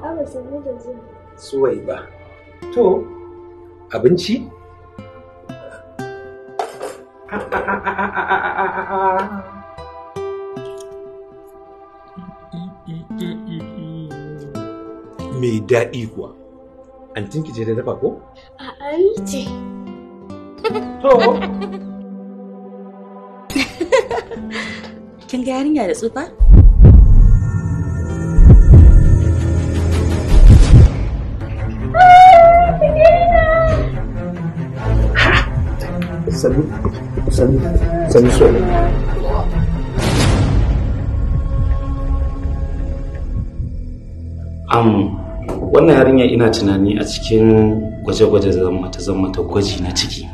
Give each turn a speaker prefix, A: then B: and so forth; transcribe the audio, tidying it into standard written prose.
A: Aba sanu da zuwa.
B: Suwai ba. To, abinci? Mai daɗi kuwa. Antinki ce da dafa ko?
A: A'a ni ce.
B: To.
C: Kin ga yarinya da tsufa?
B: Sani so.
D: Wannan yarinya ina tunani a cikin gwaje-gwaje zan mata gwaji na ciki.